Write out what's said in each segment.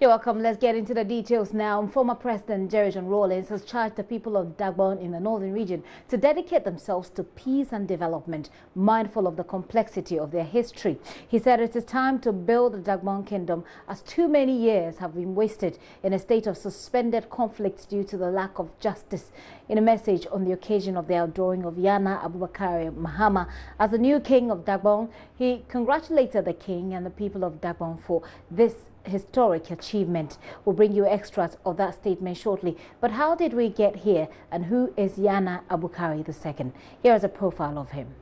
You're welcome. Let's get into the details now. Former President Jerry John Rawlings has charged the people of Dagbon in the northern region to dedicate themselves to peace and development, mindful of the complexity of their history. He said it is time to build the Dagbon kingdom as too many years have been wasted in a state of suspended conflict due to the lack of justice. In a message on the occasion of the outdrawing of Yana Abubakari Mahama as the new king of Dagbon, he congratulated the king and the people of Dagbon for this historic achievement. We'll bring you extras of that statement shortly. But how did we get here, and who is Yana Abubakari II? Here is a profile of him.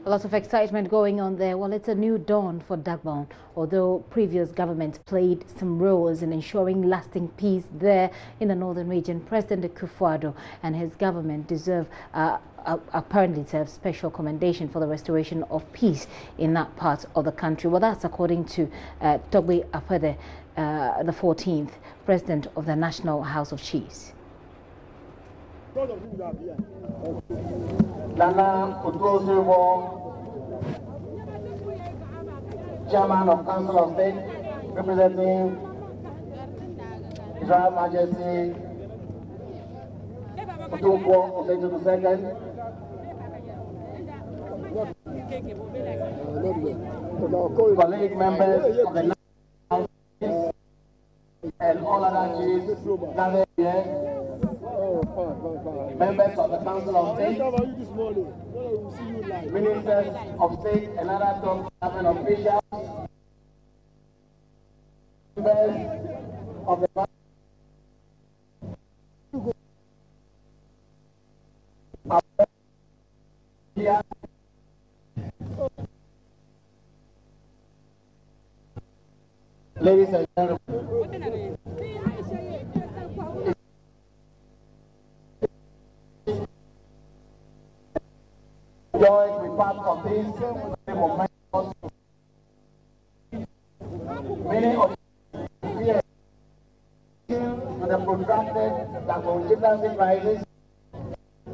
A lot of excitement going on there. Well, it's a new dawn for Dagbon, although previous governments played some roles in ensuring lasting peace there in the northern region. President Akufo-Addo and his government deserve apparently deserve special commendation for the restoration of peace in that part of the country. Well, that's according to Togbe Afede, the 14th President of the National House of Chiefs. Nana Utozumo, Chairman of Council of State, representing His Royal Majesty Utumpo Oseju II, colleague members of the National House and all other chiefs gathered here, members of the Council of State, ministers of state and other top government officials, members of the ladies and gentlemen, joy to be part of this momentum. Many of you here to the protracted Dagbon crisis,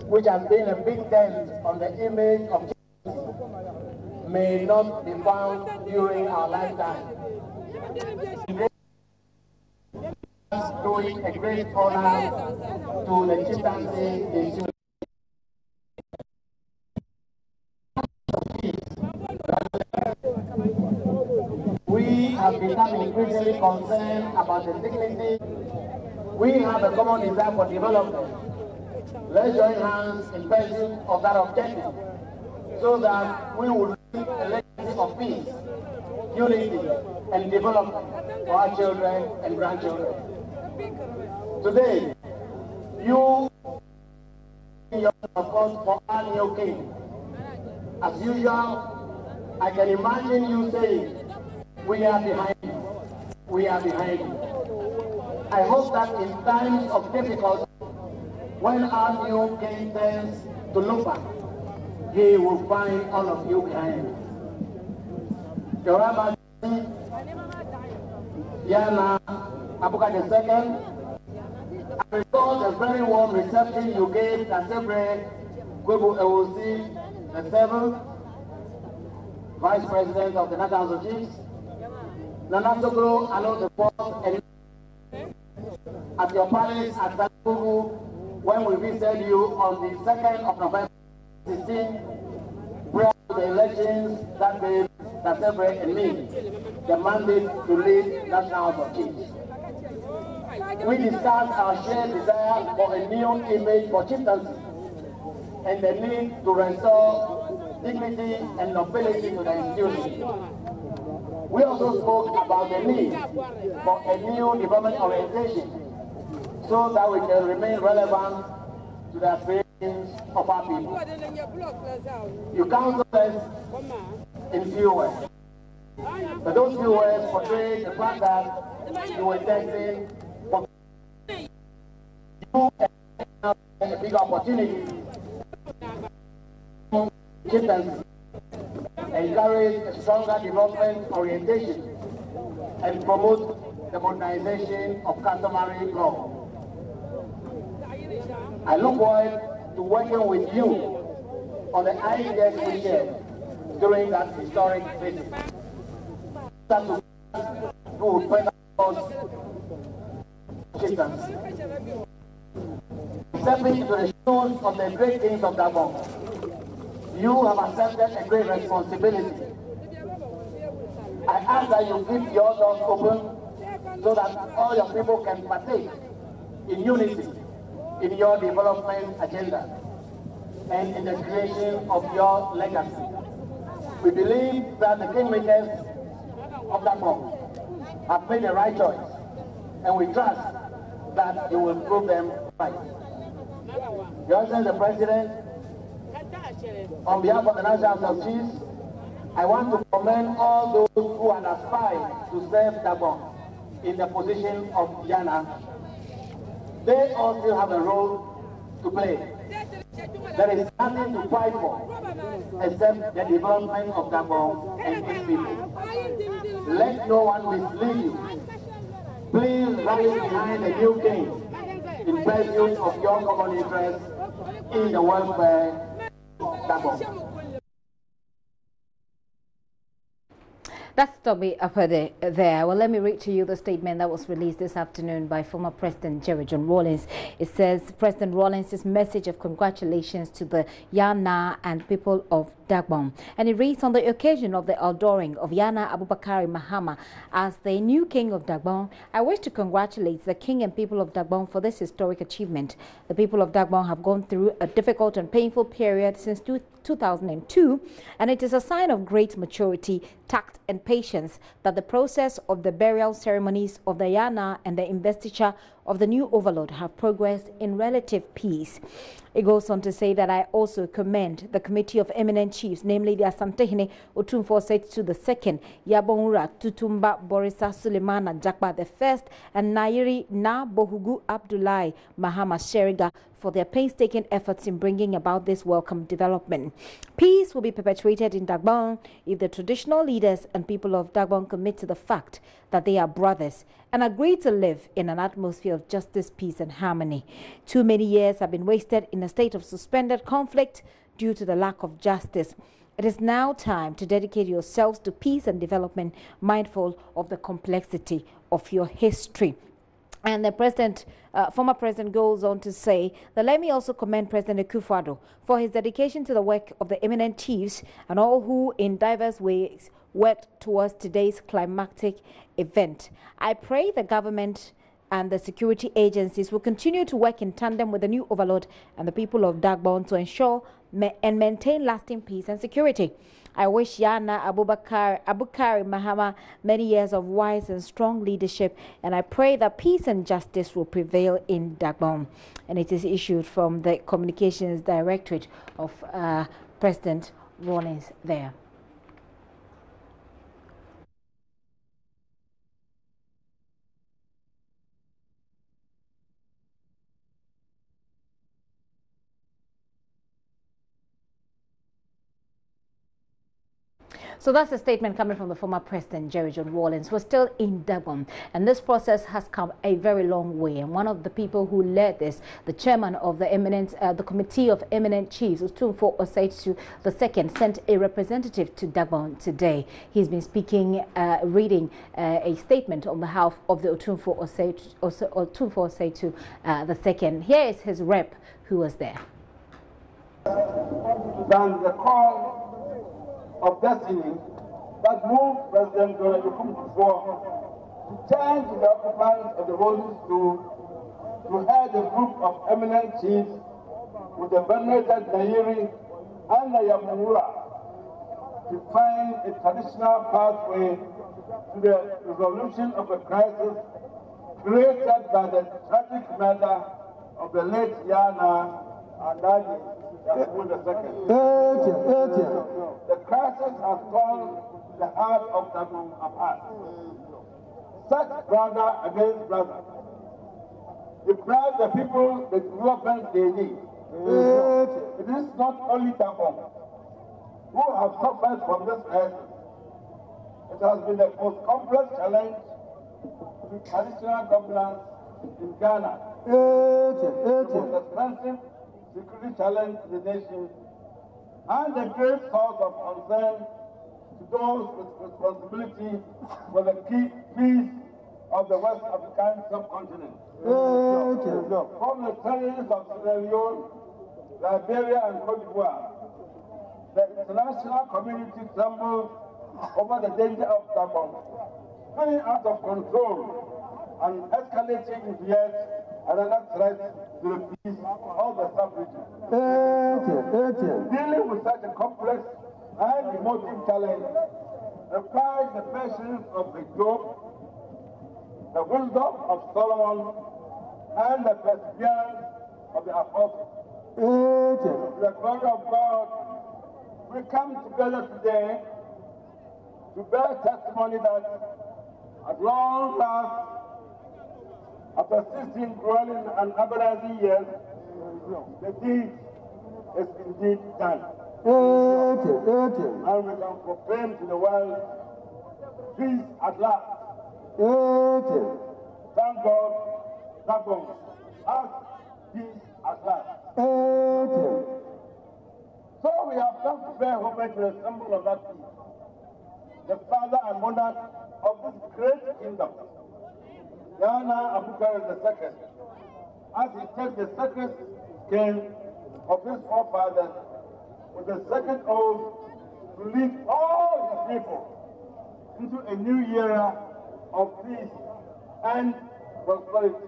which has been a big dent on the image of Jesus, may not be found during our lifetime. Doing a great honor to the chieftaincy institution. We have become increasingly concerned about the dignity. We have a common desire for development. Let's join hands in pursuit of that objective so that we will leave a legacy of peace, unity, and development for our children and grandchildren. Today, You, of course, for our new king. As usual, I can imagine you saying, we are behind you. We are behind you. I hope that in times of difficulty, when our new king turns to look back, he will find all of you behind him. Your Rabbi, Yana Abubakari II, I recall the very warm reception you gave Kasebre Gwebu Ewosi the 7th, Vice President of the National House of Chiefs, Nanasogro Alo the 4th, and at your palace at Dagbon, when we visited you on the 2nd of November 2016, prior to the elections that gave Kasebre and me the mandate to lead National House of Chiefs. We discussed our shared desire for a new image for chieftaincy and the need to restore dignity and nobility to the institution. We also spoke about the need for a new development orientation so that we can remain relevant to the aspirations of our people. You counseled us in few words. But those few words portray the fact that you were testing for a big opportunity to encourage a stronger development orientation and promote the modernization of customary law. I look forward to working with you on the ideas we shared during that historic visit. That will better us chieftains. Stepping into the shoes of the great kings of Dagbon, you have accepted a great responsibility. I ask that you keep your doors open so that all your people can partake in unity in your development agenda and in the creation of your legacy. We believe that the kingmakers of Dagbon have made the right choice, and we trust that you will prove them right. Your Excellency the President, on behalf of the National House of Chiefs, I want to commend all those who had aspired to serve Dagbon in the position of Yana. They all still have a role to play. There is nothing to fight for except the development of Dagbon and its people. Let no one mislead you. Please rally behind the new king in pursuit of your common interests in the welfare of Dagbon. That's Toby Apade there. Well, let me read to you the statement that was released this afternoon by former President Jerry Rawlings. It says President Rawlings' message of congratulations to the Yana and people of Dagbon. And it reads, on the occasion of the outdooring of Yana Abubakari Mahama as the new king of Dagbon, I wish to congratulate the king and people of Dagbon for this historic achievement. The people of Dagbon have gone through a difficult and painful period since 2002, and it is a sign of great maturity, tact and patience that the process of the burial ceremonies of the Yana and the investiture of the new overlord have progressed in relative peace. It goes on to say that I also commend the Committee of Eminent Chiefs, namely the Asantehene Otumfo Setsu II, Yabonura Tutumba Borisa Sulemana Jakba I, and Nairi Na Bohugu Abdullahi Mahama Sheriga for their painstaking efforts in bringing about this welcome development. Peace will be perpetuated in Dagbon if the traditional leaders and people of Dagbon commit to the fact that they are brothers and agree to live in an atmosphere of justice, peace and harmony. Too many years have been wasted in a state of suspended conflict due to the lack of justice. It is now time to dedicate yourselves to peace and development, mindful of the complexity of your history. And the former president goes on to say that let me also commend President Akufo-Addo for his dedication to the work of the eminent chiefs and all who in diverse ways worked towards today's climactic event. I pray the government and the security agencies will continue to work in tandem with the new overlord and the people of Dagbon to ensure and maintain lasting peace and security. I wish Yana Abubakari Mahama many years of wise and strong leadership, and I pray that peace and justice will prevail in Dagbon. And it is issued from the Communications Directorate of President Rawlings there. So that's a statement coming from the former President John Rawlings. We're still in Dagbon, and this process has come a very long way. And one of the people who led this, the chairman of the Committee of Eminent Chiefs, Otumfuo Oseitu II, sent a representative to Dagbon today. He's been speaking, reading a statement on behalf of the Otumfuo Oseitu II. Here is his rep who was there. Than the call of destiny that moved President John to change the occupants of the roses to head a group of eminent chiefs with the venerated Nairi and the Yamura to find a traditional pathway to the resolution of a crisis created by the tragic murder of the late Yana and Nadi. The crisis has torn the heart of Dagbon apart. Such brother against brother deprive the people the development they need. It is not only Dagbon who have suffered from this crisis. It has been the most complex challenge to traditional governance in Ghana. The most expensive security challenge to the nation, and a great source of concern to those with responsibility for the key peace of the West African subcontinent. From the territories of Sierra Leone, Liberia, and Cote d'Ivoire, the international community trembles over the danger of Dagbon, running out of control and escalating into yet another threat to the peace of the sub-region. Dealing with such a complex and emotive challenge requires the patience of the Job, the wisdom of Solomon, and the perseverance of the apostles. To the glory of God, we come together today to bear testimony that at long last, after 16 grueling and agonizing years, the deed is indeed done. And we can proclaim to the world, peace at last. Thank God, Dagbon has peace at last. So we have come to bear homage to the symbol of that peace, the father and monarch of this great kingdom, Yana Abubakari II, as he takes the second king of his forefathers with the second oath to lead all his people into a new era of peace and prosperity.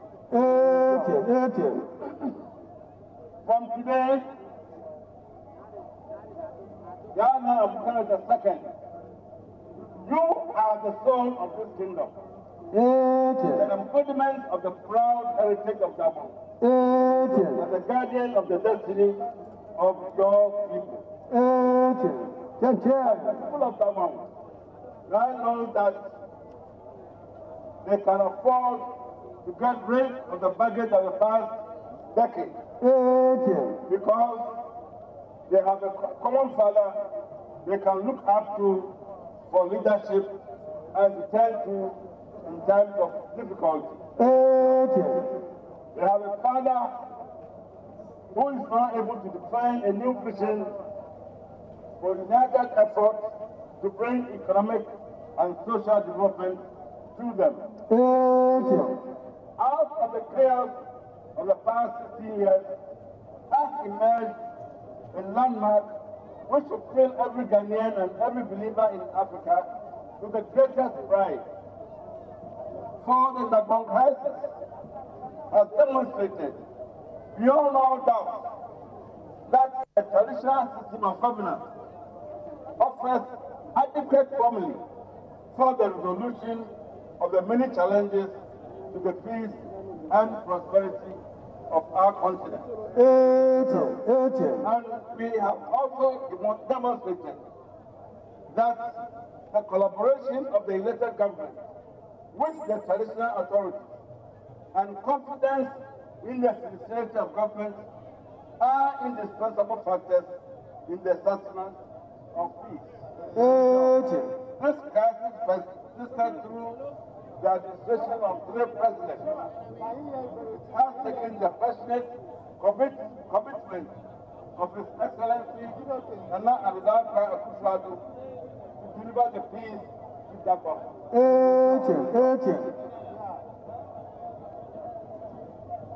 From today, Yana Abubakari II, you are the soul of this kingdom. The embodiment of the proud heritage of Dagbon, and the guardian of the destiny of your people. The people of Dagbon now know that they can afford to get rid of the baggage of the past decade, because they have a common father they can look up to for leadership and to turn to in times of difficulty. They have a father who is now able to define a new vision for united effort to bring economic and social development to them. Out of the chaos of the past 16 years has emerged a landmark which should fill every Ghanaian and every believer in Africa with the greatest pride. for the Dagbon crisis has demonstrated beyond all doubt that a traditional system of governance offers adequate formula for the resolution of the many challenges to the peace and prosperity of our continent. And we have also demonstrated that the collaboration of the elected government with the traditional authorities and confidence in the sincerity of government are indispensable factors in the sustenance of peace. This crisis persisted through the administration of three presidents has taken the passionate commitment of His Excellency Nana Abubakari Akufo-Addo to deliver the peace to Dagbon.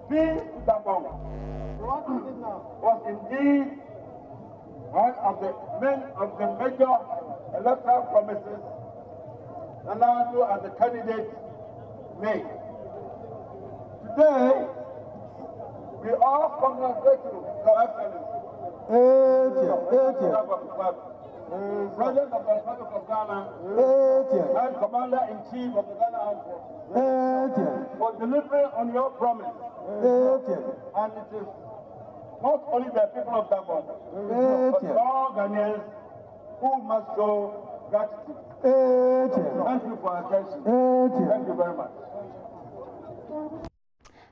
Peace to Dagbon was indeed one of the major electoral promises Nana as the candidate made. Today, we all congratulate you, Your Excellency. President of the Republic of Ghana and Commander-in-Chief of the Ghana Armed Forces for delivering on your promise. And it is not only the people of Dagbon, but all Ghanaians who must show gratitude. Thank you for your attention. Thank you very much.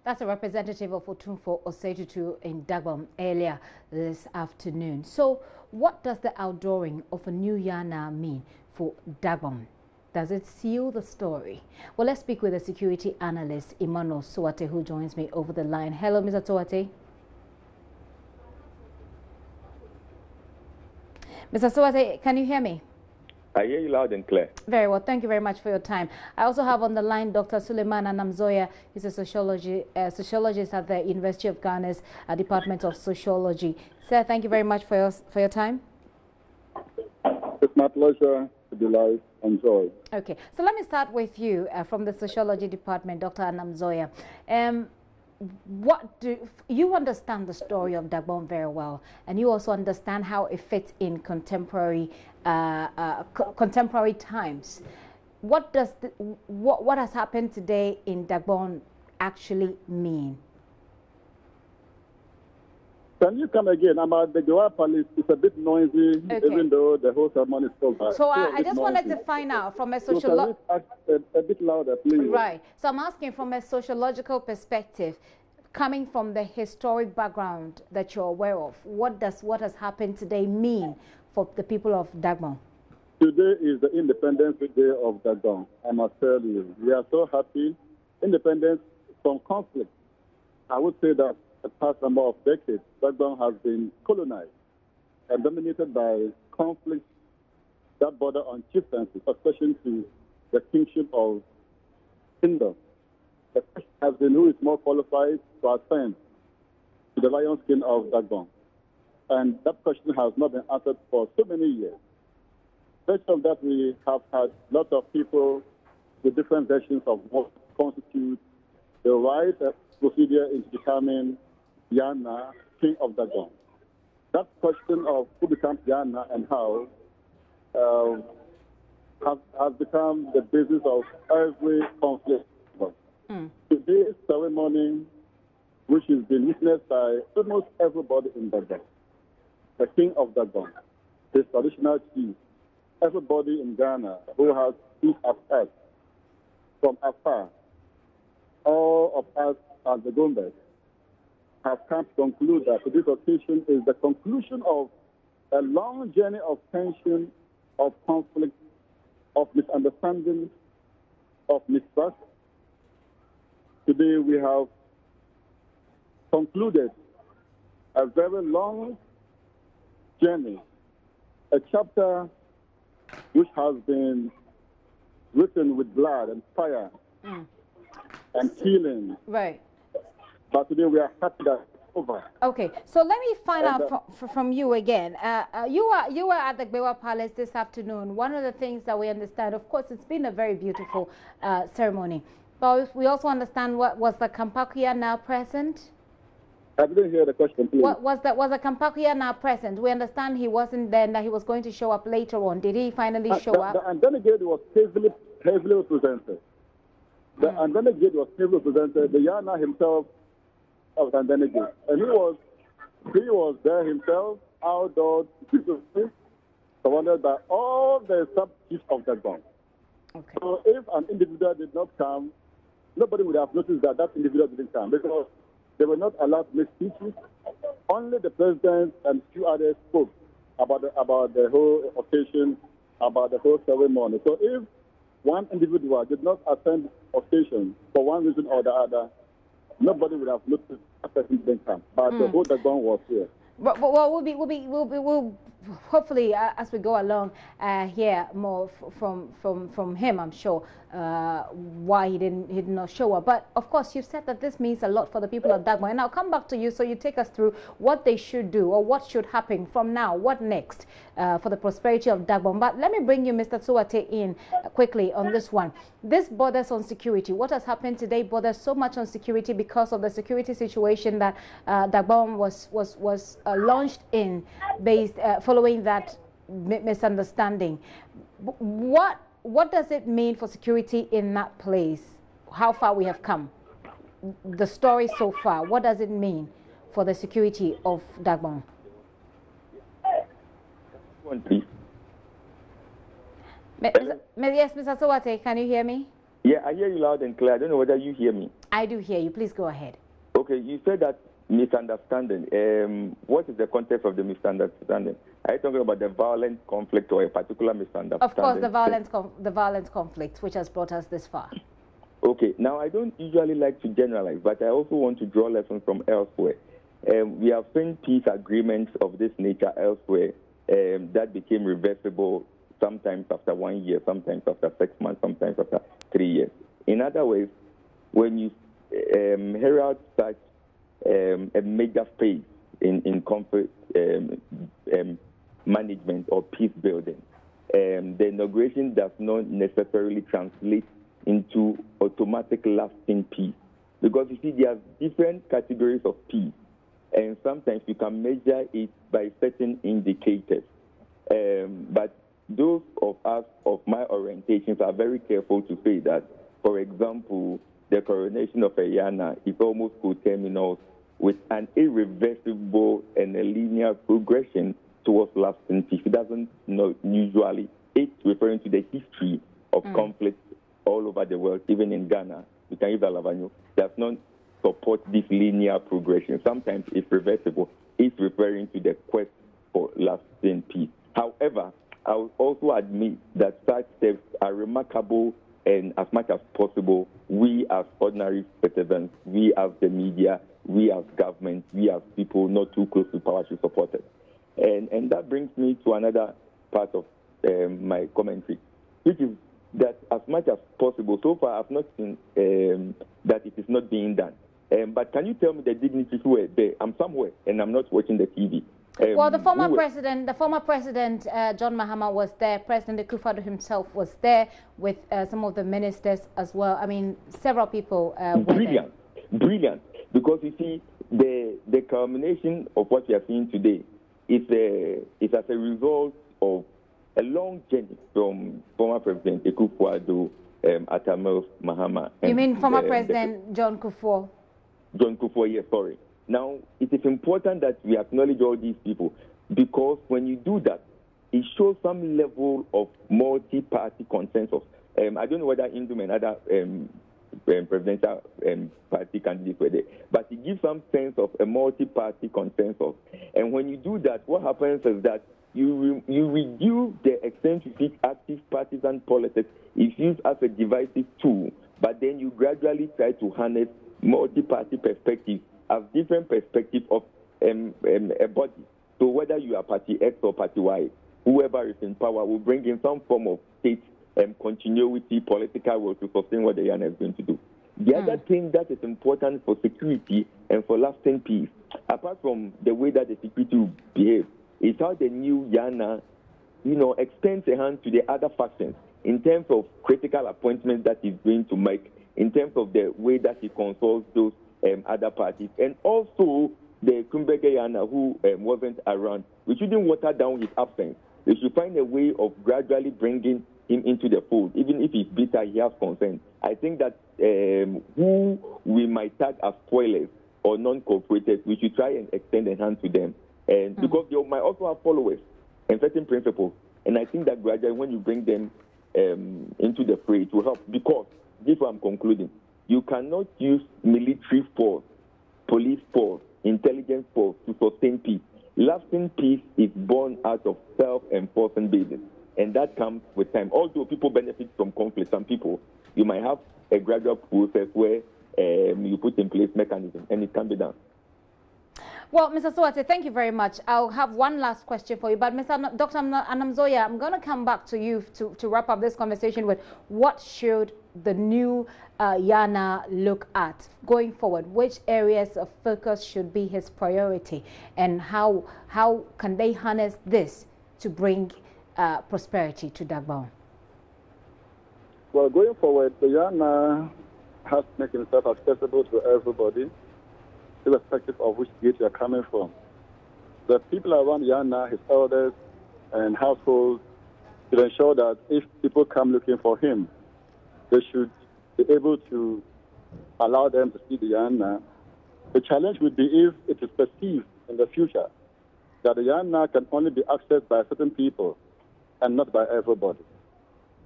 That's a representative of Otumfo Osetutu in Dagbon earlier this afternoon. So what does the outdooring of a new Yana mean for Dagbon? Does it seal the story? Well, let's speak with a security analyst, Emmanuel Suate, who joins me over the line. Hello, Mr. Suate. Mr. Suate, can you hear me? I hear you loud and clear. Very well. Thank you very much for your time. I also have on the line Dr. Suleiman Anamzoya. He's a sociologist at the University of Ghana's Department of Sociology. Sir, thank you very much for your time. It's my pleasure to be live and joy. Okay. So let me start with you from the Sociology Department, Dr. Anamzoya. You understand the story of Dagbon very well, and you also understand how it fits in contemporary times. What does what has happened today in Dagbon actually mean? Can you come again? I'm at the Goa Palace. It's a bit noisy, okay, even though the whole ceremony is over. So I just wanted to find out from a sociological... a bit louder, please. Right. So I'm asking from a sociological perspective, coming from the historic background that you're aware of, what does what has happened today mean for the people of Dagbon? Today is the Independence Day of Dagbon. I must tell you, we are so happy. Independence from conflict. I would say that the past number of decades, Dagbon has been colonized and dominated by conflicts that border on chieftaincy, especially to the kingship of kingdom. The question has been who is more qualified to ascend to the lion's skin of Dagbon. And that question has not been answered for so many years. Based on that, we have had lots of people with different versions of what constitutes the right procedure into becoming Yana, king of Dagbon. That question of who becomes Yana and how has become the basis of every conflict. Today's ceremony, which has been witnessed by almost everybody in Dagbon, the king of Dagbon, his traditional chief, everybody in Ghana who has peace at heart from afar, all of us as the Gombes have come to conclude that this occasion is the conclusion of a long journey of tension, of conflict, of misunderstanding, of mistrust. Today we have concluded a very long journey, a chapter which has been written with blood and fire and killing. Right. But today we are happy that it's over. Okay, so let me find out from you again. You were at the Gbewa Palace this afternoon. One of the things that we understand, of course, it's been a very beautiful ceremony. But we also understand what was the Kampakuya now present? I didn't hear the question, please. Was the Kampakuya now present? We understand he wasn't there and that he was going to show up later on. Did he finally show up? And then again, it was heavily represented. And then again, it was heavily represented. The Yana himself was and then again. And he was there himself, outdoors, surrounded by all the sub-chiefs of Dagbon. Okay. So if an individual did not come, nobody would have noticed that that individual didn't come because they were not allowed to make speeches. Only the president and few others spoke about the whole occasion, about the whole ceremony. So if one individual did not attend occasion for one reason or the other, nobody would have noticed that person didn't come. But the whole Dagbon was here. But we'll hopefully as we go along hear more from him. I'm sure why he did not show up. But of course, you've said that this means a lot for the people of Dagbon, and I'll come back to you so you take us through what they should do or what should happen from now. What next for the prosperity of Dagbon? But let me bring you, Mr. Tsuwate, in quickly on this one. This borders on security. What has happened today borders so much on security because of the security situation that Dagbon was launched in based following that misunderstanding. What does it mean for security in that place? How far we have come? The story so far, what does it mean for the security of Dagbon? Yes, Mr. Sowate, can you hear me? Yeah, I hear you loud and clear. I don't know whether you hear me. I do hear you. Please go ahead. Okay, you said that misunderstanding. What is the context of the misunderstanding? Are you talking about the violent conflict or a particular misunderstanding? Of course, the violent conflict which has brought us this far. Okay, now I don't usually like to generalize, but I also want to draw lessons from elsewhere. We have seen peace agreements of this nature elsewhere that became reversible sometimes after 1 year, sometimes after 6 months, sometimes after 3 years. In other words, when you herald such a major phase in conflict management or peace building, the inauguration does not necessarily translate into automatic lasting peace. Because you see, there are different categories of peace, and sometimes you can measure it by certain indicators. But those of us of my orientations are very careful to say that, for example, the coronation of a Yana is almost coterminous with an irreversible and a linear progression towards lasting peace. It doesn't usually. It's referring to the history of conflict all over the world, even in Ghana. You can use Alavanyo. Does not support this linear progression. Sometimes it's reversible. It's referring to the quest for lasting peace. However, I will also admit that such steps are remarkable, and as much as possible, we as ordinary citizens, we as the media, we as government, we as people not too close to power should support it. And that brings me to another part of my commentary, which is that as much as possible, so far I've not seen that it is not being done. But can you tell me the dignitaries who were there? I'm somewhere and I'm not watching the TV. Well, the former president, John Mahama was there. President Akufo-Addo himself was there with some of the ministers as well. I mean, several people were there. Brilliant. Because you see, the culmination of what we are seeing today is as a result of a long journey from former President Akufo-Addo, Atamel Mahama. You mean former President John Kufuor? John Kufuor, yes, sorry. Now, it is important that we acknowledge all these people, because when you do that, it shows some level of multi-party consensus. I don't know whether Indum and other presidential party candidates were there, but it gives some sense of a multi-party consensus. And when you do that, what happens is that you reduce the extent to which active partisan politics is used as a divisive tool, but then you gradually try to harness multi-party perspectives as different perspectives of a body. So whether you are party X or party Y, whoever is in power will bring in some form of state continuity, political will to sustain what the Yana is going to do. The other thing that is important for security and for lasting peace, apart from the way that the security will behave, is how the new Yana, extends a hand to the other factions in terms of critical appointments that is going to make in terms of the way that he consults those other parties. And also the Kumbegeyana who wasn't around. We shouldn't water down his absence. We should find a way of gradually bringing him into the fold. Even if he's bitter, he has consent. I think that who we might tag as spoilers or non-cooperators, we should try and extend a hand to them. And because they might also have followers and certain principles. And I think that gradually when you bring them into the fray, it will help. Because, this is what I'm concluding, you cannot use military force, police force, intelligence force to sustain peace. Lasting peace is born out of self-enforcing basis, and that comes with time. Although people benefit from conflict, some people, you might have a gradual process where you put in place mechanisms, and it can be done. Well, Mr. Suwate, thank you very much. I'll have one last question for you, but Dr. Anamzoya, I'm going to come back to you to wrap up this conversation with what should the new Yana look at going forward? Which areas of focus should be his priority, and how can they harness this to bring prosperity to Dagbon? Well, going forward, the Yana has to make himself accessible to everybody, irrespective of which gate you are coming from. The people around Yana, his elders and households, should ensure that if people come looking for him, they should be able to allow them to see the Yana. The challenge would be if it is perceived in the future that the Yana can only be accessed by certain people and not by everybody.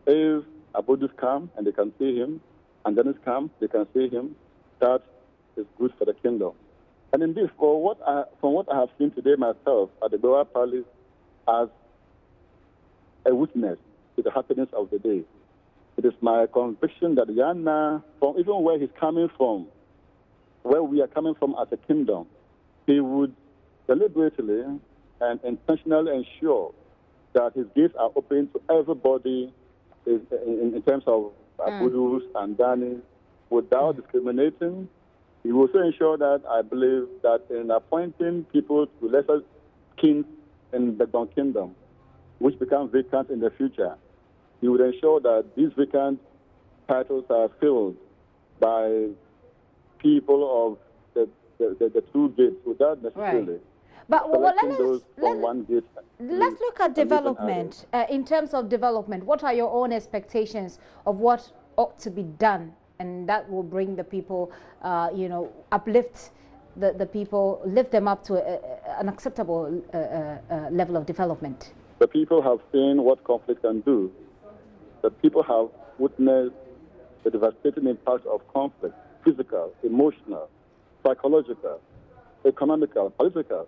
If Abudus come and they can see him, and Dennis come, they can see him, that is good for the kingdom. And indeed, from what I have seen today myself at the Goa Palace as a witness to the happenings of the day, it is my conviction that Yana, from even where he's coming from, where we are coming from as a kingdom, he would deliberately and intentionally ensure that his gates are open to everybody in terms of Abudus and Dani without discriminating. He will also ensure that, I believe, that in appointing people to lesser kings in the Dagbon kingdom, which become vacant in the future, he would ensure that these vacant titles are filled by people of the two gates without necessarily. Right. But let's look at development. In terms of development, what are your own expectations of what ought to be done, and that will bring the people, uplift the people, lift them up to an acceptable level of development? The people have seen what conflict can do. The people have witnessed the devastating impact of conflict, physical, emotional, psychological, economical, political.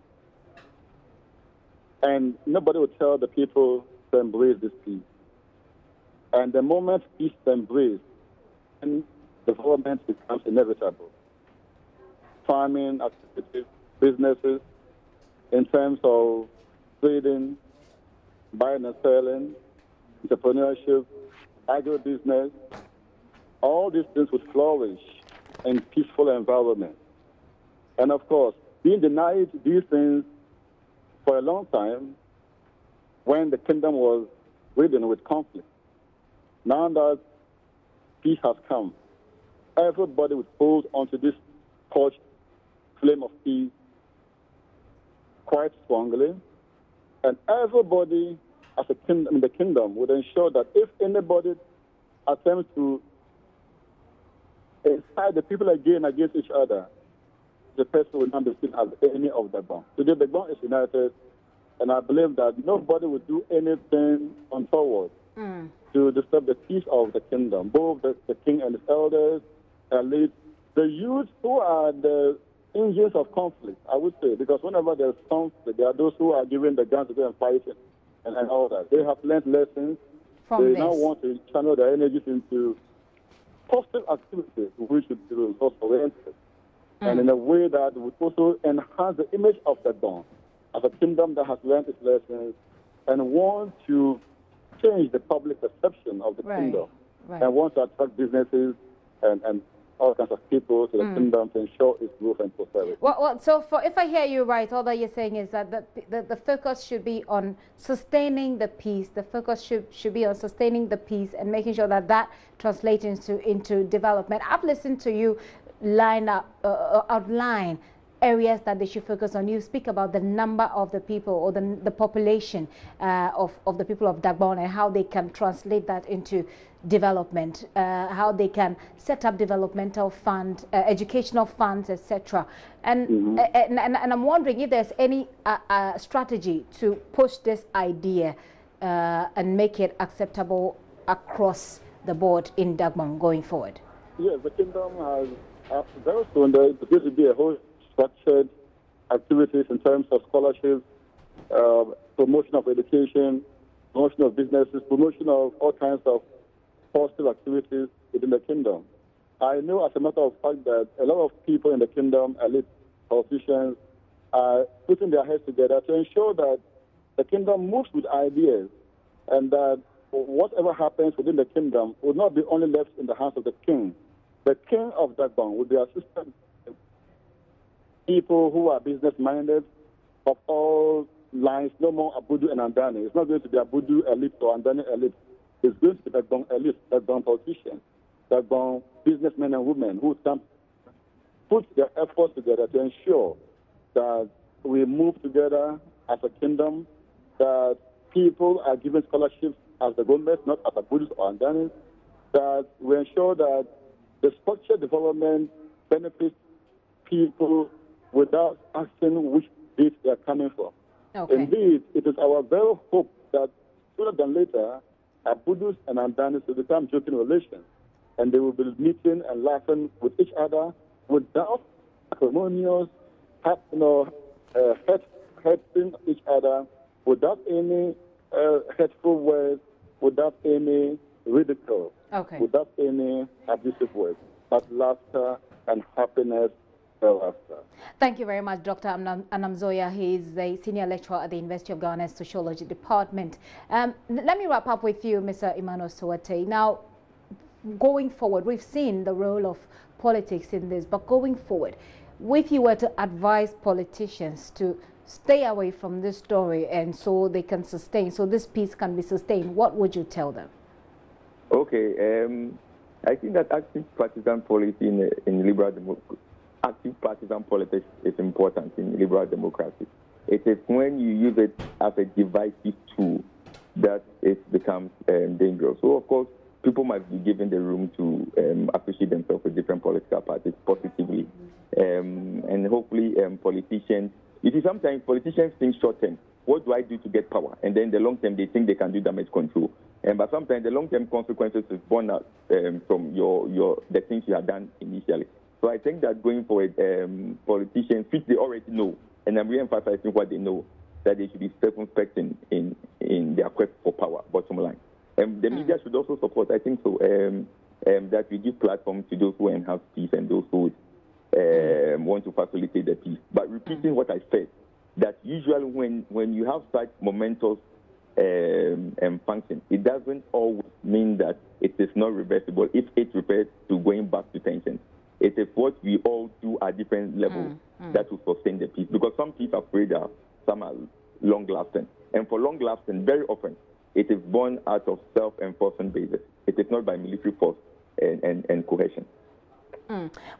And nobody will tell the people to embrace this peace. And the moment peace is embraced, and development becomes inevitable. Farming activities, businesses, in terms of trading, buying and selling, entrepreneurship, agribusiness, all these things would flourish in peaceful environment. And of course, being denied these things for a long time when the kingdom was ridden with conflict. Now that peace has come, everybody would hold onto this torch flame of peace quite strongly, and everybody as a kingdom in the kingdom would ensure that if anybody attempts to incite the people again against each other, the person will not be seen as enemy of the Dagbon. Today, the Dagbon is united, and I believe that nobody will do anything untoward to disturb the peace of the kingdom, both the king and his elders, elites, the youth who are the engines of conflict, I would say, because whenever there's conflict, there are those who are given the guns to go and fight and all that. They have learned lessons. They now want to channel their energies into positive activities, which should be resource-oriented. And in a way that would also enhance the image of the Dagbon as a kingdom that has learned its lessons and want to change the public perception of the kingdom and want to attract businesses and all kinds of people to the kingdom to ensure its growth and prosperity. Well, so if I hear you right, all that you're saying is that the focus should be on sustaining the peace. The focus should be on sustaining the peace and making sure that that translates into development. I've listened to you outline areas that they should focus on. You speak about the number of the people or the population of the people of Dagbon and how they can translate that into development, how they can set up developmental funds, educational funds, etc. And I'm wondering if there's any strategy to push this idea and make it acceptable across the board in Dagbon going forward. Yes, the kingdom has very soon there appears to be a whole structured activities in terms of scholarships, promotion of education, promotion of businesses, promotion of all kinds of positive activities within the kingdom. I know as a matter of fact that a lot of people in the kingdom, elite politicians, are putting their heads together to ensure that the kingdom moves with ideas and that whatever happens within the kingdom will not be only left in the hands of the king. The king of Dagbon will be assisted people who are business-minded of all lines, no more Abudu and Andani. It's not going to be Abudu elite or Andani elite. It's going to be Dagbon elite, Dagbon politicians, Dagbon businessmen and women who can put their efforts together to ensure that we move together as a kingdom, that people are given scholarships as the government, not as Abudus or Andanis, that we ensure that the structured development benefits people without asking which bit they are coming from. Okay. Indeed, it is our very hope that sooner than later, Abudus and Andanis will become joking relations, and they will be meeting and laughing with each other without acrimonious, hurting each other, without any hurtful words, without any ridicule, without any abusive words, but laughter and happiness. Thank you very much, Dr. Anamzoya. He is a senior lecturer at the University of Ghana's Sociology Department. Let me wrap up with you, Mr. Emmanuel Sowate. Now, going forward, we've seen the role of politics in this, but going forward, if you were to advise politicians to stay away from this story and so they can sustain, so this peace can be sustained, what would you tell them? Okay, I think that active partisan policy in liberal democracy, active partisan politics is important in liberal democracy. It is when you use it as a divisive tool that it becomes dangerous. So, of course, people must be given the room to associate themselves with different political parties positively. And hopefully politicians, you see, sometimes politicians think short-term. What do I do to get power? And then in the long term, they think they can do damage control. But sometimes the long-term consequences is born out from the things you have done initially. So I think that going forward, politicians, which they already know, and I'm re-emphasizing what they know, that they should be circumspect in their quest for power, bottom line. The media should also support, I think so, that we give platforms to those who enhance peace and those who want to facilitate the peace. But repeating what I said, that usually when you have such momentous function, it doesn't always mean that it is not reversible if it refers to going back to tension. It is what we all do at different levels that will sustain the peace. Because some peace are fragile, some are long-lasting. And for long-lasting, very often, it is born out of self-enforcement basis. It is not by military force and cohesion.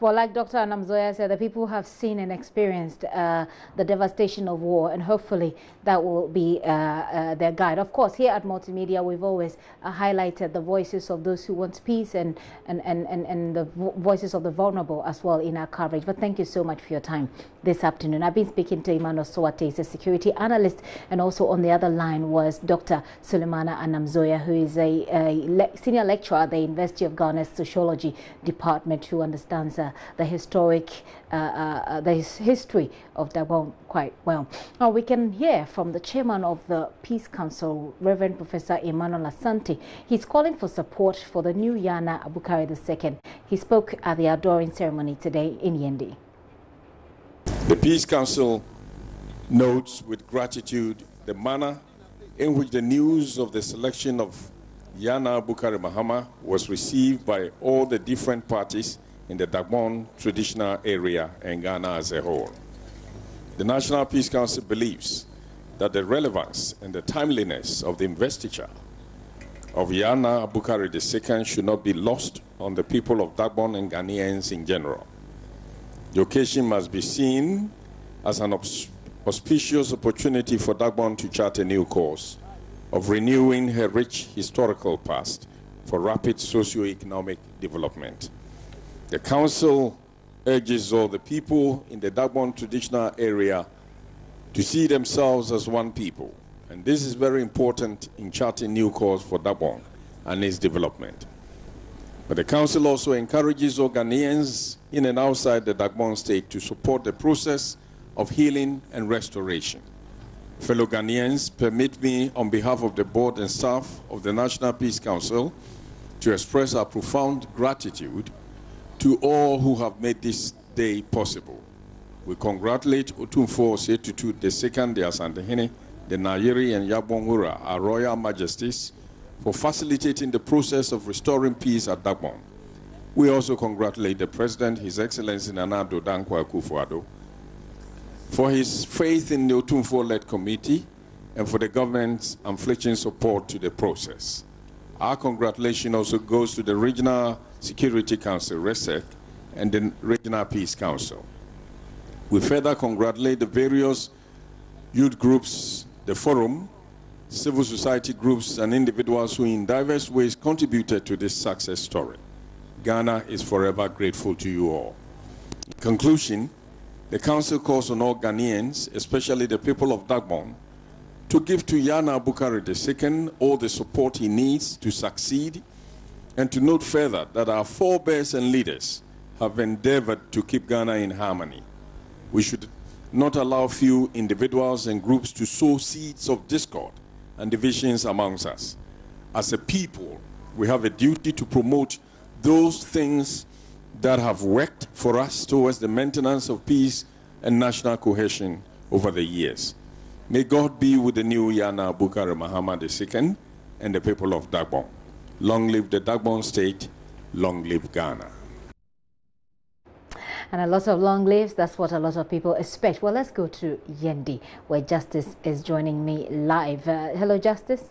Well, like Dr. Anamzoya said, the people have seen and experienced the devastation of war, and hopefully that will be their guide. Of course, here at Multimedia, we've always highlighted the voices of those who want peace and the voices of the vulnerable as well in our coverage. But thank you so much for your time this afternoon. I've been speaking to Emmanuel Sowate, he's a security analyst, and also on the other line was Dr. Sulemana Anamzoya, who is a senior lecturer at the University of Ghana's Sociology Department, who understands the history of Dagbon quite well. Now we can hear from the chairman of the Peace Council, Reverend Professor Emmanuel Asante. He's calling for support for the new Yana Abubakari II. He spoke at the adoring ceremony today in Yendi. The Peace Council notes with gratitude the manner in which the news of the selection of Yana Abubakari Mahama was received by all the different parties in the Dagbon traditional area and Ghana as a whole. The National Peace Council believes that the relevance and the timeliness of the investiture of Yana Abubakari II should not be lost on the people of Dagbon and Ghanaians in general. The occasion must be seen as an auspicious opportunity for Dagbon to chart a new course of renewing her rich historical past for rapid socio-economic development. The Council urges all the people in the Dagbon traditional area to see themselves as one people. And this is very important in charting new course for Dagbon and its development. But the Council also encourages all Ghanaians in and outside the Dagbon state to support the process of healing and restoration. Fellow Ghanaians, permit me on behalf of the board and staff of the National Peace Council to express our profound gratitude to all who have made this day possible. We congratulate Otumfo Setutu II, the Asantehene, the Nayeri and Yabongura, our Royal Majesties, for facilitating the process of restoring peace at Dagbon. We also congratulate the President, His Excellency Nana Addo Dankwa Akufo-Addo, for his faith in the Otumfo-led committee and for the government's unflinching support to the process. Our congratulation also goes to the Regional Security Council, RESEC, and the Regional Peace Council. We further congratulate the various youth groups, the forum, civil society groups, and individuals who in diverse ways contributed to this success story. Ghana is forever grateful to you all. In conclusion, the Council calls on all Ghanaians, especially the people of Dagbon, to give to Yana Abubakari II all the support he needs to succeed, and to note further that our forebears and leaders have endeavored to keep Ghana in harmony. We should not allow few individuals and groups to sow seeds of discord and divisions amongst us. As a people, we have a duty to promote those things that have worked for us towards the maintenance of peace and national cohesion over the years. May God be with the new Yana Abubakari Muhammad II and the people of Dagbon. Long live the Dagbon state, long live Ghana. And a lot of long lives, that's what a lot of people expect. Well, let's go to Yendi, where Justice is joining me live. Hello, Justice.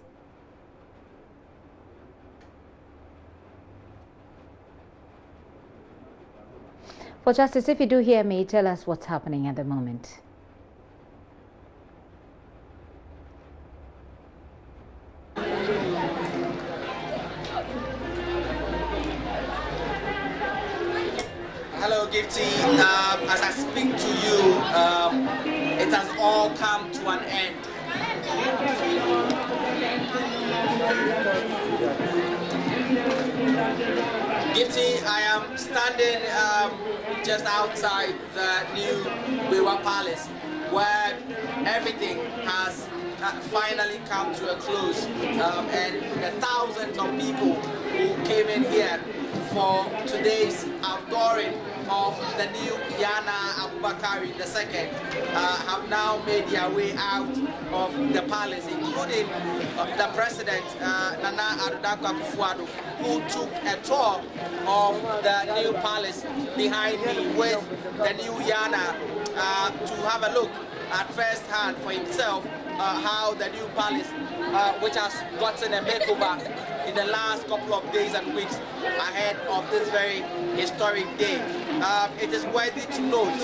For Justice, if you do hear me, tell us what's happening at the moment. Hello, Gifty. As I speak to you, it has all come to an end. Gifty, I am standing just outside the new Bewa Palace, where everything has finally come to a close, and the thousands of people who came in here for today's outdooring of the new Yana Abubakari II have now made their way out of the palace, including the President, Nana Addo Dankwa Akufo-Addo, who took a tour of the new palace behind me with the new Yana to have a look at first hand for himself how the new palace, which has gotten a makeover in the last couple of days and weeks ahead of this very historic day. It is worthy to note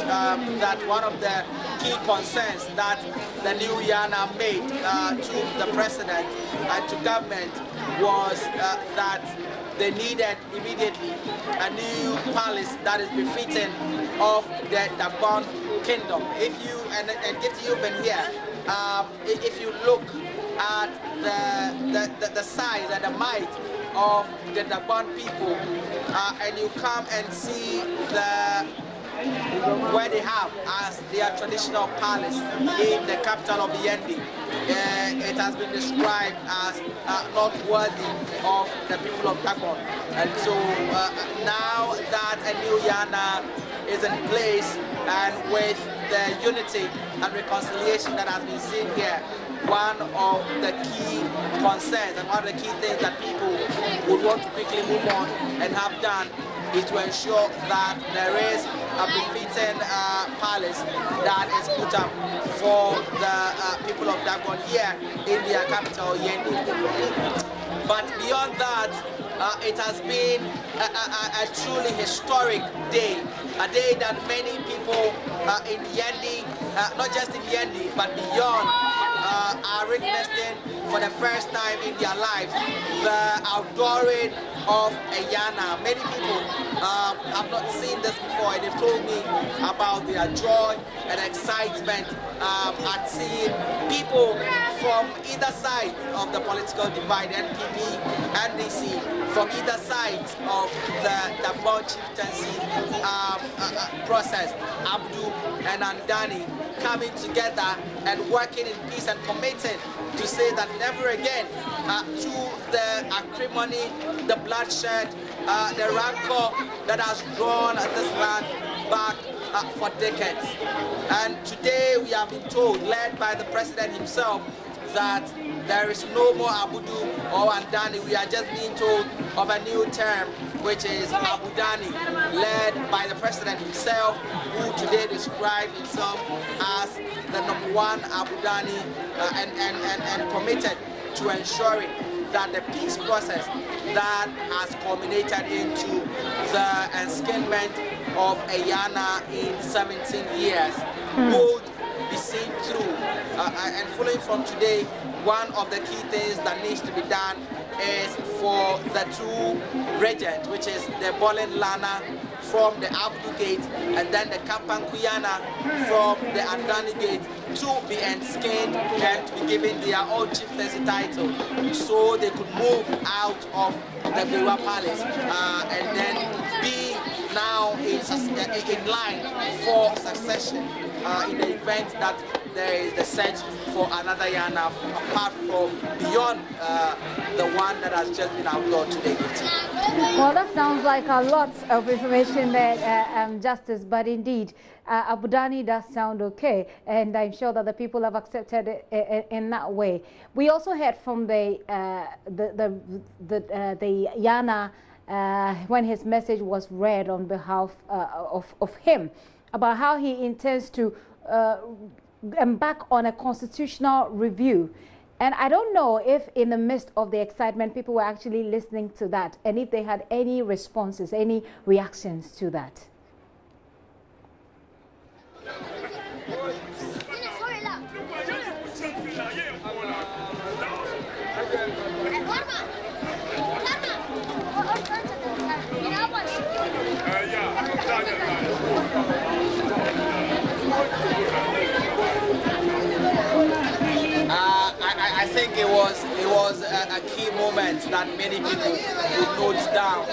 that one of the key concerns that the new Yana made to the President and to government was that they needed immediately a new palace that is befitting of the Dagbon kingdom. If you, and if you've been here, if you look at the size and the might of the Dagbon people, and you come and see where they have as their traditional palace in the capital of Yendi, it has been described as not worthy of the people of Dagbon. And so now that a new Yana is in place, and with the unity and reconciliation that has been seen here, one of the key concerns and one of the key things that people would want to quickly move on and have done is to ensure that there is a befitting palace that is put up for the people of Dagbon here in their capital, Yendi. But beyond that, it has been a truly historic day, a day that many people in Yendi, not just in Yendi, but beyond, are witnessing for the first time in their lives the outdooring of a Yana. Many people have not seen this before, and they've told me about their joy and excitement at seeing people from either side of the political divide, NPP, NDC, from either side of the Dagbon chieftaincy process, Abdu and Andani, coming together and working in peace and committed to say that never again to the acrimony, the bloodshed, the rancor that has drawn this land back for decades. And today we have been told, led by the president himself, that there is no more Abudu or Andani. We are just being told of a new term, which is Abudani, led by the president himself, who today described himself as the #1 Abudani, and committed to ensuring that the peace process that has culminated into the enskinment of Ayana in 17 years would be seen through. And following from today, one of the key things that needs to be done is for the two regents, which is the Bolin Lana from the Abdu Gate and then the Kampankuyana from the Andani Gate, to be enskinned and to be given their own chieftaincy title, so they could move out of the Bewa Palace and then be now in line for succession in the event that there is the search for another Yana, apart from beyond the one that has just been outlawed today. Well, that sounds like a lot of information there, Justice, but indeed, Abudani does sound okay, and I'm sure that the people have accepted it in that way. We also heard from the Yana when his message was read on behalf of him, about how he intends to embark on a constitutional review. And I don't know if in the midst of the excitement people were actually listening to that, and if they had any responses, any reactions to that. I think it was a key moment that many people would note down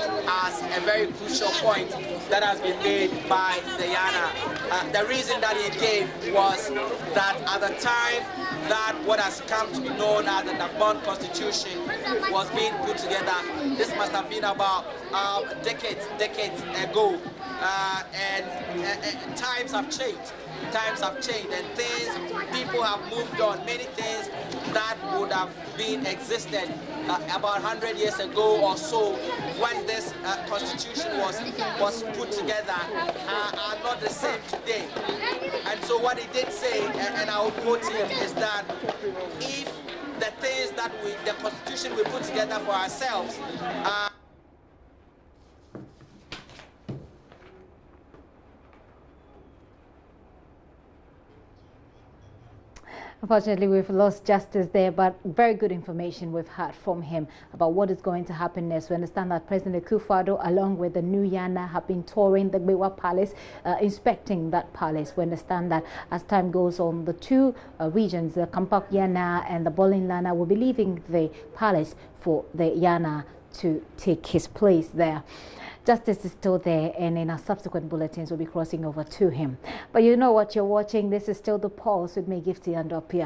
as a very crucial point that has been made by the Yana. The reason that he gave was that at the time that what has come to be known as the Dagbon Constitution was being put together, this must have been about decades ago, and times have changed. Times have changed, and people have moved on. Many things that would have been existed about 100 years ago or so, when this constitution was put together, are not the same today. And so what he did say, and I will quote him, is that if the things that the constitution we put together for ourselves Unfortunately, we've lost Justice there, but very good information we've heard from him about what is going to happen next. We understand that President Akufo-Addo, along with the new Yana, have been touring the Bewa Palace, inspecting that palace. We understand that as time goes on, the two regions, the Kampak Yana and the Bolin Lana, will be leaving the palace for the Yana to take his place there. Justice is still there, and in our subsequent bulletins we'll be crossing over to him. But you know what you're watching. This is still The Pulse with me, Gifty and Opia.